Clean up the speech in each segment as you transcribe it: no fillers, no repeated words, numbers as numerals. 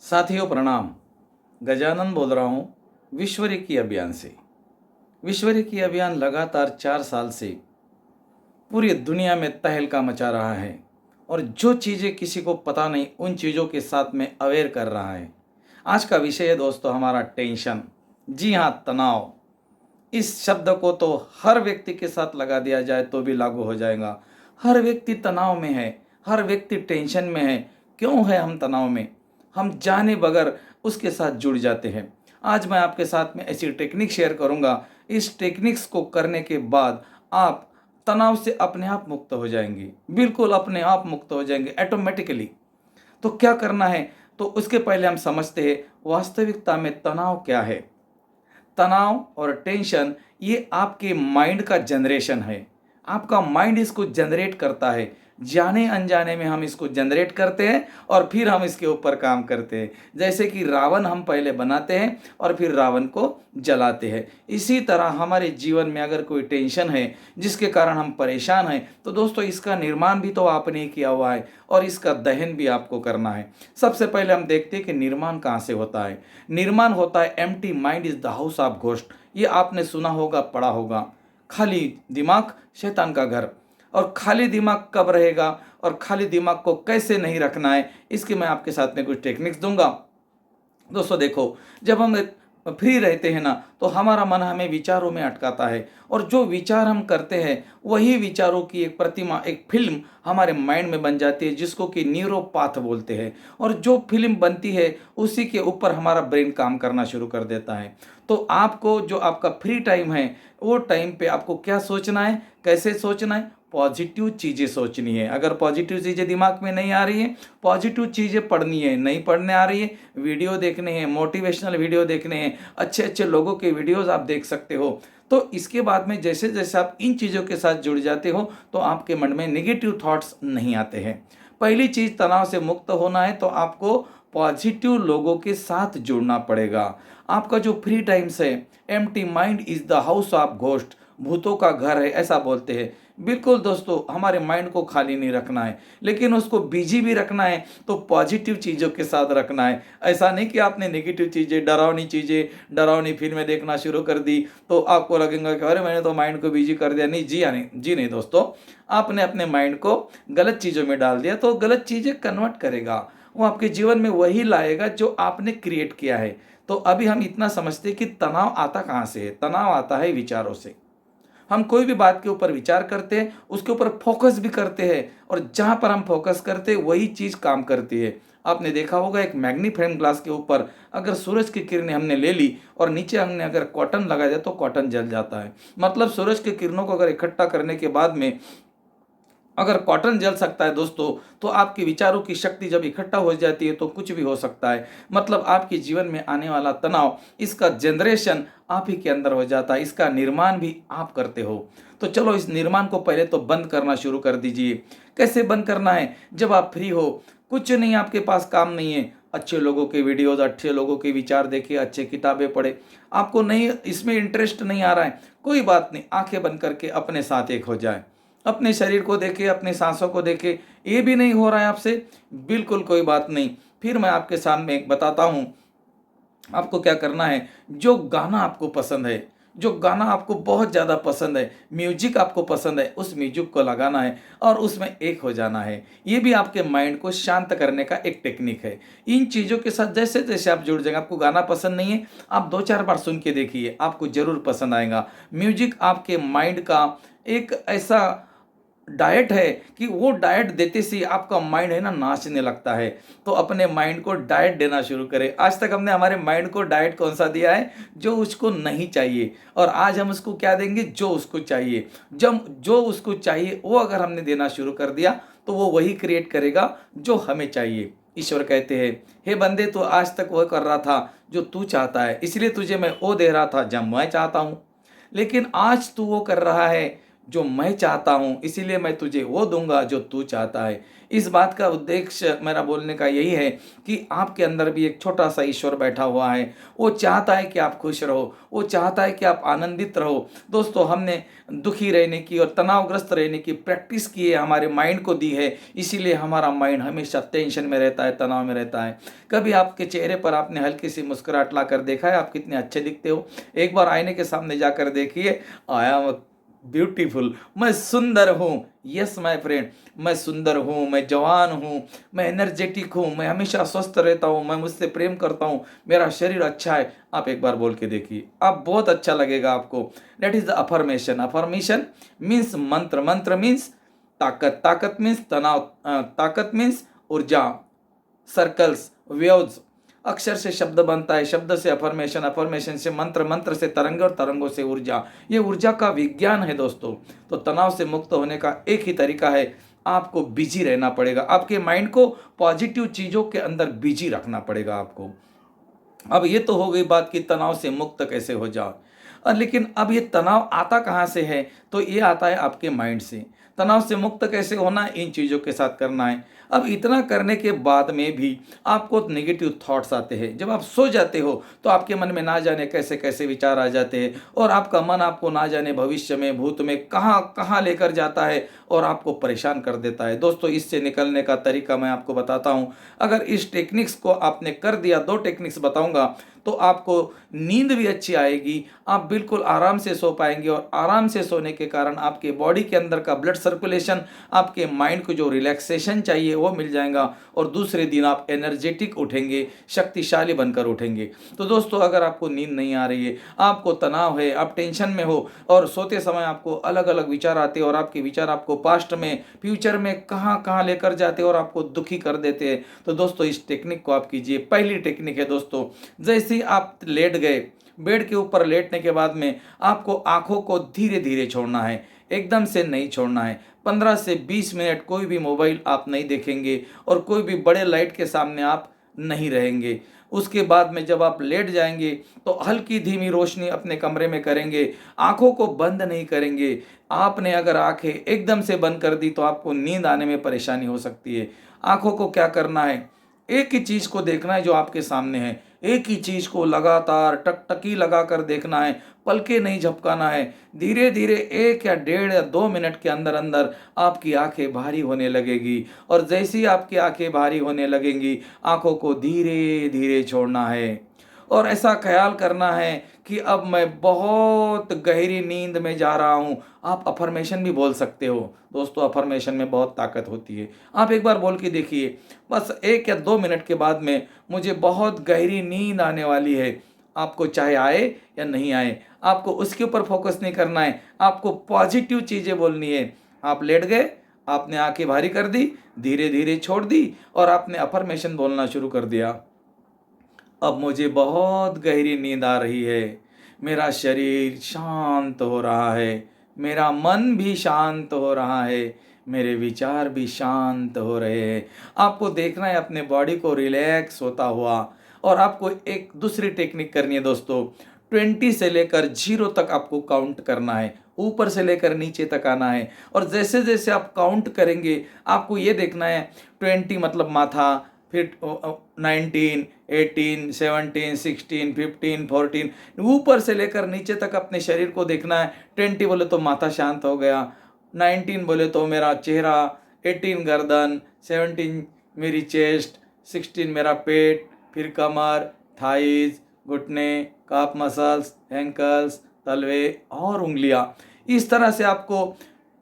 साथियों प्रणाम। गजानन बोल रहा हूँ विश्व रेखी अभियान से। विश्व रेखी अभियान लगातार 4 साल से पूरी दुनिया में तहलका मचा रहा है और जो चीज़ें किसी को पता नहीं उन चीज़ों के साथ में अवेयर कर रहा है। आज का विषय है दोस्तों हमारा टेंशन। जी हाँ, तनाव। इस शब्द को तो हर व्यक्ति के साथ लगा दिया जाए तो भी लागू हो जाएगा। हर व्यक्ति तनाव में है, हर व्यक्ति टेंशन में है। क्यों है हम तनाव में? हम जाने बगैर उसके साथ जुड़ जाते हैं। आज मैं आपके साथ में ऐसी टेक्निक शेयर करूंगा। इस टेक्निक्स को करने के बाद आप तनाव से अपने आप मुक्त हो जाएंगे, बिल्कुल अपने आप मुक्त हो जाएंगे ऑटोमेटिकली। तो क्या करना है? तो उसके पहले हम समझते हैं वास्तविकता में तनाव क्या है। तनाव और टेंशन ये आपके माइंड का जनरेशन है। आपका माइंड इसको जनरेट करता है, जाने अनजाने में हम इसको जनरेट करते हैं और फिर हम इसके ऊपर काम करते हैं। जैसे कि रावण हम पहले बनाते हैं और फिर रावण को जलाते हैं। इसी तरह हमारे जीवन में अगर कोई टेंशन है जिसके कारण हम परेशान हैं तो दोस्तों इसका निर्माण भी तो आपने ही किया हुआ है और इसका दहन भी आपको करना है। सबसे पहले हम देखते हैं कि निर्माण कहाँ से होता है। निर्माण होता है empty mind is the house of ghost. ये आपने सुना होगा, पढ़ा होगा। खाली दिमाग शैतान का घर। और खाली दिमाग कब रहेगा और खाली दिमाग को कैसे नहीं रखना है, इसकी मैं आपके साथ में कुछ टेक्निक्स दूंगा। दोस्तों देखो, जब हम फ्री रहते हैं ना तो हमारा मन हमें विचारों में अटकाता है और जो विचार हम करते हैं वही विचारों की एक प्रतिमा, एक फिल्म हमारे माइंड में बन जाती है जिसको कि न्यूरोपाथ बोलते हैं। और जो फिल्म बनती है उसी के ऊपर हमारा ब्रेन काम करना शुरू कर देता है। तो आपको जो आपका फ्री टाइम है वो टाइम पे आपको क्या सोचना है, कैसे सोचना है? पॉजिटिव चीज़ें सोचनी है। अगर पॉजिटिव चीज़ें दिमाग में नहीं आ रही है, पॉजिटिव चीज़ें पढ़नी है। नहीं पढ़ने आ रही है, वीडियो देखने हैं, मोटिवेशनल वीडियो देखने हैं, अच्छे अच्छे लोगों के वीडियोस आप देख सकते हो। तो इसके बाद में जैसे जैसे आप इन चीज़ों के साथ जुड़ जाते हो तो आपके मन में नेगेटिव थॉट्स नहीं आते हैं। पहली चीज़, तनाव से मुक्त होना है तो आपको पॉजिटिव लोगों के साथ जुड़ना पड़ेगा। आपका जो फ्री टाइम्स है, empty mind is the house of ghost, भूतों का घर है ऐसा बोलते हैं। बिल्कुल दोस्तों, हमारे माइंड को खाली नहीं रखना है लेकिन उसको बिजी भी रखना है तो पॉजिटिव चीज़ों के साथ रखना है। ऐसा नहीं कि आपने नेगेटिव चीज़ें, डरावनी फिल्में देखना शुरू कर दी तो आपको लगेगा कि अरे मैंने तो माइंड को बिजी कर दिया। नहीं जी, नहीं जी, नहीं दोस्तों, आपने अपने माइंड को गलत चीज़ों में डाल दिया तो गलत चीज़ें कन्वर्ट करेगा। वो आपके जीवन में वही लाएगा जो आपने क्रिएट किया है। तो अभी हम इतना समझते हैं कि तनाव आता कहाँ से है। तनाव आता है विचारों से। हम कोई भी बात के ऊपर विचार करते हैं, उसके ऊपर फोकस भी करते हैं और जहाँ पर हम फोकस करते हैं वही चीज़ काम करती है। आपने देखा होगा एक मैग्नीफाइंग ग्लास के ऊपर अगर सूरज की किरणें हमने ले ली और नीचे हमने अगर कॉटन लगा दिया तो कॉटन जल जाता है। मतलब सूरज की किरणों को अगर इकट्ठा करने के बाद में अगर कॉटन जल सकता है दोस्तों, तो आपके विचारों की शक्ति जब इकट्ठा हो जाती है तो कुछ भी हो सकता है। मतलब आपके जीवन में आने वाला तनाव, इसका जनरेशन आप ही के अंदर हो जाता है, इसका निर्माण भी आप करते हो। तो चलो इस निर्माण को पहले तो बंद करना शुरू कर दीजिए। कैसे बंद करना है? जब आप फ्री हो, कुछ नहीं, आपके पास काम नहीं है, अच्छे लोगों के वीडियोज़, अच्छे लोगों के विचार देखिए, अच्छे किताबें पढ़े। आपको नहीं, इसमें इंटरेस्ट नहीं आ रहा है, कोई बात नहीं, आंखें बंद करके अपने साथ एक हो जाए। अपने शरीर को देखे, अपने सांसों को देखे। ये भी नहीं हो रहा है आपसे, बिल्कुल कोई बात नहीं। फिर मैं आपके सामने एक बताता हूँ आपको क्या करना है। जो गाना आपको पसंद है, जो गाना आपको बहुत ज़्यादा पसंद है, म्यूजिक आपको पसंद है, उस म्यूजिक को लगाना है और उसमें एक हो जाना है। ये भी आपके माइंड को शांत करने का एक टेक्निक है। इन चीज़ों के साथ जैसे जैसे आप जुड़ जाएंगे, आपको गाना पसंद नहीं है, आप 2-4 बार सुन के देखिए, आपको ज़रूर पसंद आएगा। म्यूजिक आपके माइंड का एक ऐसा डाइट है कि वो डाइट देते से आपका माइंड है ना नाचने लगता है। तो अपने माइंड को डाइट देना शुरू करें। आज तक हमने हमारे माइंड को डाइट कौन सा दिया है? जो उसको नहीं चाहिए। और आज हम उसको क्या देंगे? जो उसको चाहिए। जब जो उसको चाहिए वो अगर हमने देना शुरू कर दिया तो वो वही क्रिएट करेगा जो हमें चाहिए। ईश्वर कहते हैं, हे बंदे, तो आज तक वह कर रहा था जो तू चाहता है, इसलिए तुझे मैं वो दे रहा था जब मैं चाहता हूँ। लेकिन आज तू वो कर रहा है जो मैं चाहता हूँ, इसीलिए मैं तुझे वो दूंगा जो तू चाहता है। इस बात का उद्देश्य मेरा बोलने का यही है कि आपके अंदर भी एक छोटा सा ईश्वर बैठा हुआ है। वो चाहता है कि आप खुश रहो, वो चाहता है कि आप आनंदित रहो। दोस्तों, हमने दुखी रहने की और तनावग्रस्त रहने की प्रैक्टिस की है, हमारे माइंड को दी है, इसीलिए हमारा माइंड हमेशा टेंशन में रहता है, तनाव में रहता है। कभी आपके चेहरे पर आपने हल्की सी मुस्कुराहट ला कर देखा है, आप कितने अच्छे दिखते हो? एक बार आईने के सामने जाकर देखिए, आई एम ब्यूटीफुल, मैं सुंदर हूँ। यस माय फ्रेंड, मैं सुंदर हूँ, मैं जवान हूँ, मैं एनर्जेटिक हूँ, मैं हमेशा स्वस्थ रहता हूँ, मैं मुझसे प्रेम करता हूँ, मेरा शरीर अच्छा है। आप एक बार बोल के देखिए, आप बहुत अच्छा लगेगा आपको। That is the affirmation. Affirmation means मंत्र, मंत्र मीन्स ताकत, ताकत मीन्स तनाव, ताकत मीन्स ऊर्जा, सर्कल्स, वेव्स, अक्षर से शब्द बनता है, शब्द से अफर्मेशन, अफर्मेशन से मंत्र, मंत्र से तरंग और तरंगों से ऊर्जा। ये ऊर्जा का विज्ञान है दोस्तों। तो तनाव से मुक्त होने का एक ही तरीका है, आपको बिजी रहना पड़ेगा, आपके माइंड को पॉजिटिव चीज़ों के अंदर बिजी रखना पड़ेगा आपको। अब ये तो हो गई बात कि तनाव से मुक्त कैसे हो जाओ। लेकिन अब ये तनाव आता कहाँ से है? तो ये आता है आपके माइंड से। तनाव से मुक्त कैसे होना है? इन चीज़ों के साथ करना है। अब इतना करने के बाद में भी आपको नेगेटिव थॉट्स आते हैं। जब आप सो जाते हो तो आपके मन में ना जाने कैसे कैसे विचार आ जाते हैं, और आपका मन आपको ना जाने भविष्य में, भूत में कहाँ कहाँ लेकर जाता है और आपको परेशान कर देता है। दोस्तों, इससे निकलने का तरीका मैं आपको बताता हूँ। अगर इस टेक्निक्स को आपने कर दिया, 2 टेक्निक्स बताऊंगा, तो आपको नींद भी अच्छी आएगी, आप बिल्कुल आराम से सो पाएंगे, और आराम से सोने के कारण आपके बॉडी के अंदर का ब्लड सर्कुलेशन, आपके माइंड को जो रिलैक्सेशन चाहिए वो मिल जाएगा, और दूसरे दिन आप एनर्जेटिक उठेंगे, शक्तिशाली बनकर उठेंगे। तो दोस्तों, अगर आपको नींद नहीं आ रही है, आपको तनाव है, आप टेंशन में हो, और सोते समय आपको अलग अलग विचार आते हैं, और आपके विचार आपको पास्ट में, फ्यूचर में कहाँ कहाँ लेकर जाते हैं और आपको दुखी कर देते हैं, तो दोस्तों इस टेक्निक को आप कीजिए। पहली टेक्निक है दोस्तों, जैसे ही आप लेट गए, बेड के ऊपर लेटने के बाद में आपको आंखों को धीरे धीरे छोड़ना है, एकदम से नहीं छोड़ना है। 15 से 20 मिनट कोई भी मोबाइल आप नहीं देखेंगे, और कोई भी बड़े लाइट के सामने आप नहीं रहेंगे। उसके बाद में जब आप लेट जाएंगे तो हल्की धीमी रोशनी अपने कमरे में करेंगे, आंखों को बंद नहीं करेंगे। आपने अगर आंखें एकदम से बंद कर दी तो आपको नींद आने में परेशानी हो सकती है। आंखों को क्या करना है, एक ही चीज को देखना है जो आपके सामने है, एक ही चीज को लगातार टकटकी लगाकर देखना है, पलके नहीं झपकाना है। धीरे धीरे 1 या 1.5 या 2 मिनट के अंदर अंदर आपकी आंखें भारी होने लगेगी, और जैसे ही आपकी आंखें भारी होने लगेंगी, आंखों को धीरे धीरे छोड़ना है, और ऐसा ख्याल करना है कि अब मैं बहुत गहरी नींद में जा रहा हूँ। आप अफर्मेशन भी बोल सकते हो दोस्तों, अफर्मेशन में बहुत ताकत होती है। आप एक बार बोल के देखिए, बस 1 या 2 मिनट के बाद में, मुझे बहुत गहरी नींद आने वाली है। आपको चाहे आए या नहीं आए, आपको उसके ऊपर फोकस नहीं करना है, आपको पॉजिटिव चीज़ें बोलनी है। आप लेट गए, आपने आंखें भारी कर दी, धीरे धीरे छोड़ दी, और आपने अफर्मेशन बोलना शुरू कर दिया। अब मुझे बहुत गहरी नींद आ रही है, मेरा शरीर शांत हो रहा है, मेरा मन भी शांत हो रहा है, मेरे विचार भी शांत हो रहे हैं। आपको देखना है अपने बॉडी को रिलैक्स होता हुआ। और आपको एक दूसरी टेक्निक करनी है दोस्तों, 20 से लेकर 0 तक आपको काउंट करना है, ऊपर से लेकर नीचे तक आना है। और जैसे जैसे आप काउंट करेंगे, आपको ये देखना है, 20 मतलब माथा, फिर 19, 18, 17, 16, 15, 14, ऊपर से लेकर नीचे तक अपने शरीर को देखना है। 20 बोले तो माथा शांत हो गया, 19 बोले तो मेरा चेहरा, 18 गर्दन, 17 मेरी चेस्ट, 16 मेरा पेट, फिर कमर, थाइज, घुटने, काफ मसल्स, एंकल्स, तलवे और उंगलियां। इस तरह से आपको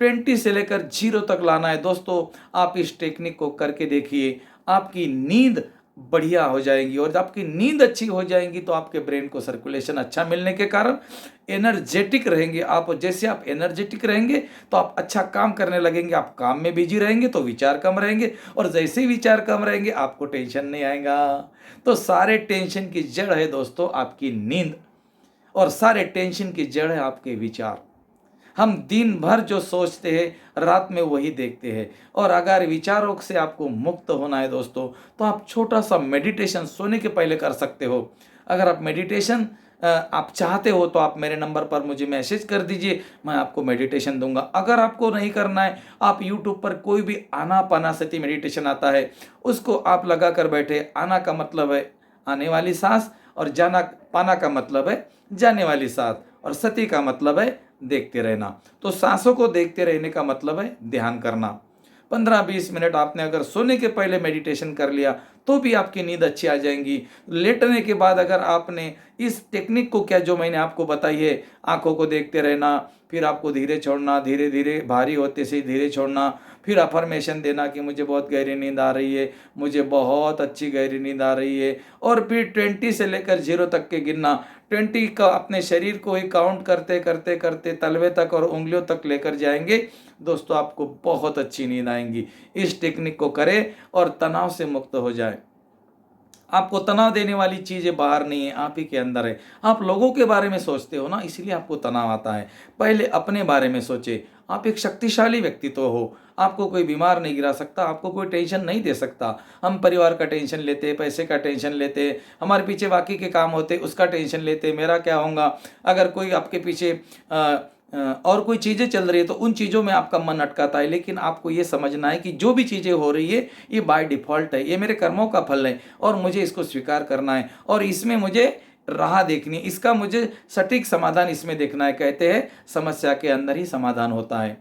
20 से लेकर 0 तक लाना है दोस्तों। आप इस टेक्निक को करके देखिए, आपकी नींद बढ़िया हो जाएगी, और जब आपकी नींद अच्छी हो जाएगी तो आपके ब्रेन को सर्कुलेशन अच्छा मिलने के कारण एनर्जेटिक रहेंगे आप। जैसे आप एनर्जेटिक रहेंगे तो आप अच्छा काम करने लगेंगे, आप काम में बिजी रहेंगे तो विचार कम रहेंगे, और जैसे ही विचार कम रहेंगे आपको टेंशन नहीं आएगा। तो सारे टेंशन की जड़ है दोस्तों आपकी नींद, और सारे टेंशन की जड़ है आपके विचार। हम दिन भर जो सोचते हैं रात में वही देखते हैं। और अगर विचारों से आपको मुक्त होना है दोस्तों, तो आप छोटा सा मेडिटेशन सोने के पहले कर सकते हो। अगर आप मेडिटेशन आप चाहते हो तो आप मेरे नंबर पर मुझे मैसेज कर दीजिए, मैं आपको मेडिटेशन दूंगा। अगर आपको नहीं करना है, आप यूट्यूब पर कोई भी आनापानासति मेडिटेशन आता है उसको आप लगा कर बैठे। आना का मतलब है आने वाली सांस, और जाना पाना का मतलब है जाने वाली सांस, और सती का मतलब है देखते रहना। तो सांसों को देखते रहने का मतलब है ध्यान करना। 15-20 मिनट आपने अगर सोने के पहले मेडिटेशन कर लिया तो भी आपकी नींद अच्छी आ जाएंगी। लेटने के बाद अगर आपने इस टेक्निक को, क्या जो मैंने आपको बताई है, आंखों को देखते रहना, फिर आपको धीरे छोड़ना, धीरे धीरे भारी होते से धीरे छोड़ना, फिर अफर्मेशन देना कि मुझे बहुत गहरी नींद आ रही है, मुझे बहुत अच्छी गहरी नींद आ रही है, और फिर 20 से लेकर 0 तक के गिनना। 20 का अपने शरीर को ही काउंट करते करते करते तलवे तक और उंगलियों तक लेकर जाएंगे दोस्तों, आपको बहुत अच्छी नींद आएंगी। इस टेक्निक को करें और तनाव से मुक्त हो जाए। आपको तनाव देने वाली चीज़ें बाहर नहीं है, आप ही के अंदर है। आप लोगों के बारे में सोचते हो ना, इसलिए आपको तनाव आता है। पहले अपने बारे में सोचे। आप एक शक्तिशाली व्यक्तित्व हो, आपको कोई बीमार नहीं गिरा सकता, आपको कोई टेंशन नहीं दे सकता। हम परिवार का टेंशन लेते, पैसे का टेंशन लेते, हमारे पीछे बाकी के काम होते उसका टेंशन लेते, मेरा क्या होगा। अगर कोई आपके पीछे और कोई चीज़ें चल रही है तो उन चीज़ों में आपका मन अटकाता है। लेकिन आपको ये समझना है कि जो भी चीज़ें हो रही है ये बाय डिफ़ॉल्ट है, ये मेरे कर्मों का फल है, और मुझे इसको स्वीकार करना है, और इसमें मुझे राह देखनी, इसका मुझे सटीक समाधान इसमें देखना है। कहते हैं समस्या के अंदर ही समाधान होता है।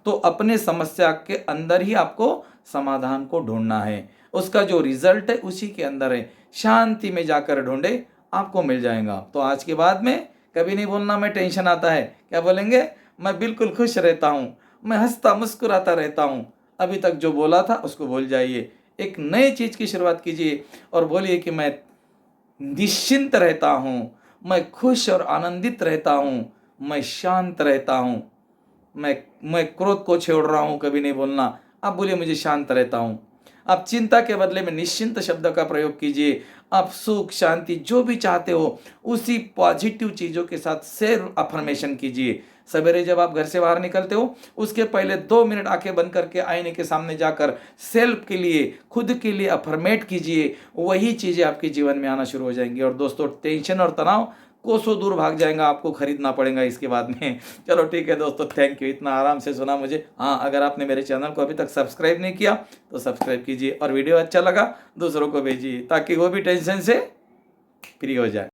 तो अपने समस्या के अंदर ही आपको समाधान को ढूंढना है, उसका जो रिजल्ट है उसी के अंदर है। शांति में जाकर ढूंढे, आपको मिल जाएगा। तो आज के बाद में कभी नहीं बोलना मैं टेंशन आता है, क्या बोलेंगे, मैं बिल्कुल खुश रहता हूँ, मैं हंसता मुस्कुराता रहता हूँ। अभी तक जो बोला था उसको भूल जाइए, एक नए चीज़ की शुरुआत कीजिए और बोलिए कि मैं निश्चिंत रहता हूँ, मैं खुश और आनंदित रहता हूँ, मैं शांत रहता हूँ, मैं क्रोध को छोड़ रहा हूँ, कभी नहीं बोलना। आप बोलिए मुझे शांत रहता हूँ। आप चिंता के बदले में निश्चिंत शब्द का प्रयोग कीजिए। आप सुख शांति जो भी चाहते हो उसी पॉजिटिव चीज़ों के साथ सेल्फ अफर्मेशन कीजिए। सवेरे जब आप घर से बाहर निकलते हो उसके पहले 2 मिनट आंखें बंद करके आईने के सामने जाकर सेल्फ के लिए, खुद के लिए अफर्मेट कीजिए। वही चीज़ें आपके जीवन में आना शुरू हो जाएंगी। और दोस्तों, टेंशन और तनाव कोसों दूर भाग जाएगा, आपको खरीदना पड़ेगा इसके बाद में। चलो ठीक है दोस्तों, थैंक यू, इतना आराम से सुना मुझे। हाँ, अगर आपने मेरे चैनल को अभी तक सब्सक्राइब नहीं किया तो सब्सक्राइब कीजिए, और वीडियो अच्छा लगा दूसरों को भेजिए ताकि वो भी टेंशन से फ्री हो जाए।